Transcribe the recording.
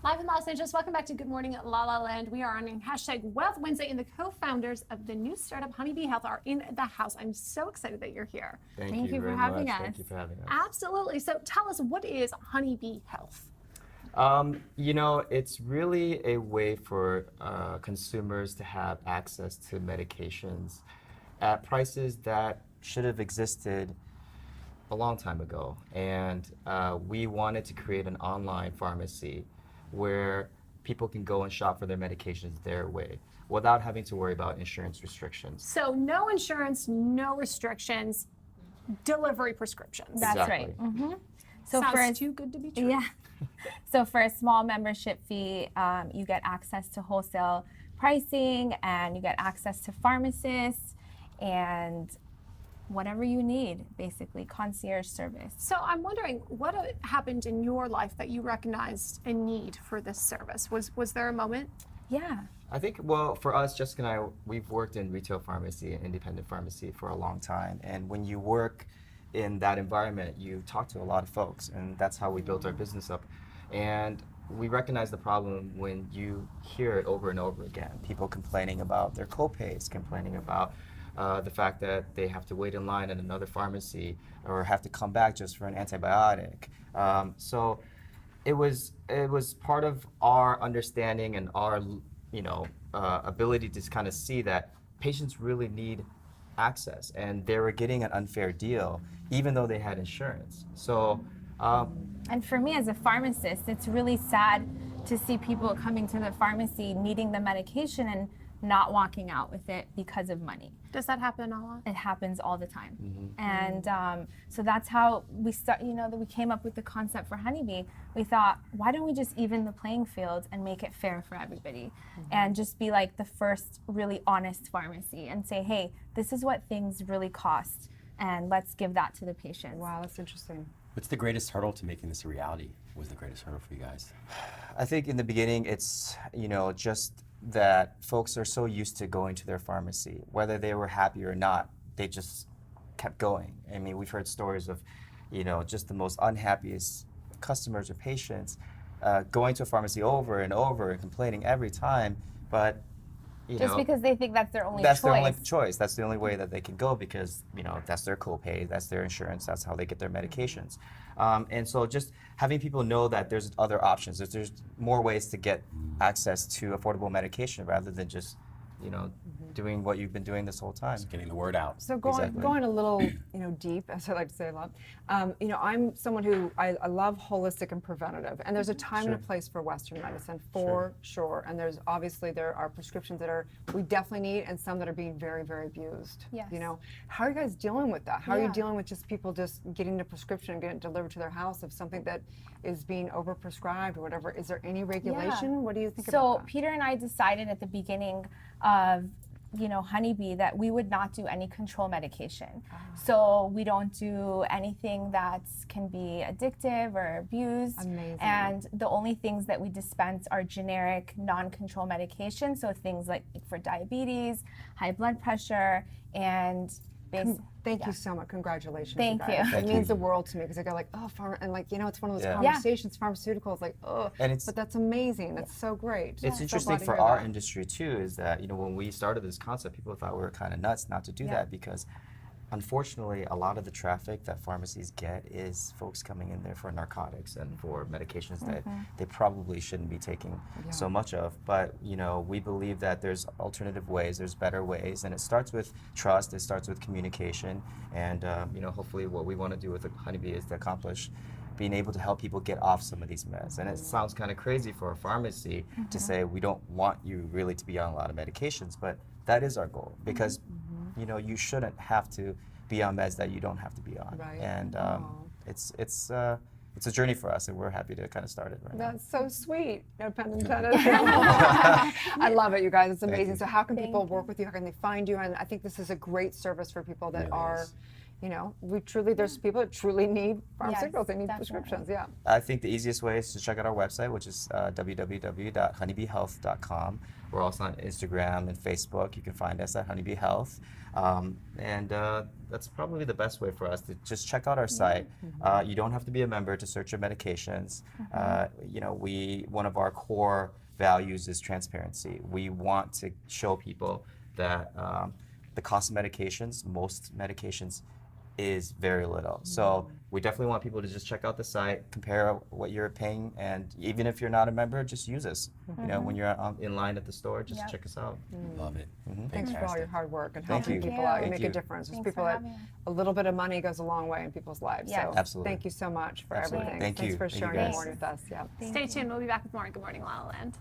Live in Los Angeles, welcome back to Good Morning LaLa Land. We are on #Wealth Wednesday, and the co-founders of the new startup Honeybee Health are in the house. I'm so excited that you're here. Thank you for having us. Thank you for having us. Absolutely. So tell us, what is Honeybee Health? It's really a way for consumers to have access to medications at prices that should have existed a long time ago. And we wanted to create an online pharmacy where people can go and shop for their medications their way without having to worry about insurance restrictions. So no insurance, no restrictions, delivery prescriptions. That's Exactly. right. Mm-hmm. So sounds too good to be true. Yeah. So for a small membership fee, you get access to wholesale pricing, and you get access to pharmacists and whatever you need, basically, concierge service. So I'm wondering, what happened in your life that you recognized a need for this service? Was there a moment? Yeah. I think, well, for us, Jessica and I, we've worked in retail pharmacy and independent pharmacy for a long time. And when you work in that environment, you talk to a lot of folks, and that's how we built our business up. And we recognize the problem when you hear it over and over again. People complaining about their copays, complaining about the fact that they have to wait in line at another pharmacy or have to come back just for an antibiotic. So it was part of our understanding and our ability to kind of see that patients really need access, and they were getting an unfair deal even though they had insurance. So And for me as a pharmacist, it's really sad to see people coming to the pharmacy needing the medication and not walking out with it because of money. Does that happen a lot? It happens all the time. Mm-hmm. And so that's how we that we came up with the concept for Honeybee. We thought, why don't we just even the playing field and make it fair for everybody? And just be like the first really honest pharmacy and say, hey, this is what things really cost, and let's give that to the patients. Wow, that's interesting. What's the greatest hurdle to making this a reality? What was the greatest hurdle for you guys? I think in the beginning, it's just that folks are so used to going to their pharmacy, whether they were happy or not, they just kept going. I mean, we've heard stories of, just the most unhappiest customers or patients going to a pharmacy over and over and complaining every time, but Just because they think that's their only that's choice. their only choice. That's the only way that they can go because, that's their copay, that's their insurance, that's how they get their medications. And so just having people know that there's other options, there's more ways to get access to affordable medication rather than just, doing what you've been doing this whole time. Just getting the word out. So going a little, deep, as I like to say a lot. I'm someone who I love holistic and preventative, and there's a time and a place for Western medicine for sure. And there are prescriptions that we definitely need, and some that are being very, very abused. Yes. How are you guys dealing with that? How are you dealing with just people just getting the prescription and getting it delivered to their house of something that is being overprescribed or whatever? Is there any regulation? Yeah. What do you think so about that? Peter and I decided at the beginning of Honeybee that we would not do any control medication. So we don't do anything that can be addictive or abused. Amazing. And the only things that we dispense are generic non-control medication. So things like for diabetes, high blood pressure, and Thank you so much. Congratulations. Thank you. Guys. you. It means the world to me because I go like, oh, and it's one of those conversations, pharmaceuticals, like, oh, but that's amazing. That's so great. It's interesting for our industry too, is that, when we started this concept, people thought we were kind of nuts not to do that because unfortunately, a lot of the traffic that pharmacies get is folks coming in there for narcotics and for medications that they probably shouldn't be taking so much of. But, we believe that there's alternative ways, there's better ways, and it starts with trust, it starts with communication, and, hopefully what we want to do with Honeybee is to accomplish being able to help people get off some of these meds. And it sounds kind of crazy for a pharmacy to say, we don't want you really to be on a lot of medications, but that is our goal because you shouldn't have to be on meds that you don't have to be on. Right. And it's a journey for us, and we're happy to kind of start it right now. That's so sweet. No pun intended. I love it, you guys. It's amazing. So how can people work with you? How can they find you? And I think this is a great service for people that are, we truly, there's people that truly need pharmaceuticals, they need definitely. prescriptions, yeah. I think the easiest way is to check out our website, which is www.honeybeehealth.com. We're also on Instagram and Facebook. You can find us at Honeybee Health. That's probably the best way for us to just check out our site. You don't have to be a member to search your medications. One of our core values is transparency. We want to show people that the cost of medications, most medications, is very little. So we definitely want people to just check out the site, compare what you're paying, and even if you're not a member, just use us. When you're in line at the store, just check us out. Love it. Thanks for all your hard work and Thank helping you. people out. You Thank make you. a difference. There's Thanks people for that having us. a little bit of money goes a long way in people's lives. Yes. So Absolutely. thank you so much for Absolutely. everything. Thank you. Thanks for Thank you, sharing your guys. morning with us. Yeah. Stay tuned. We'll be back with more Good Morning La La Land.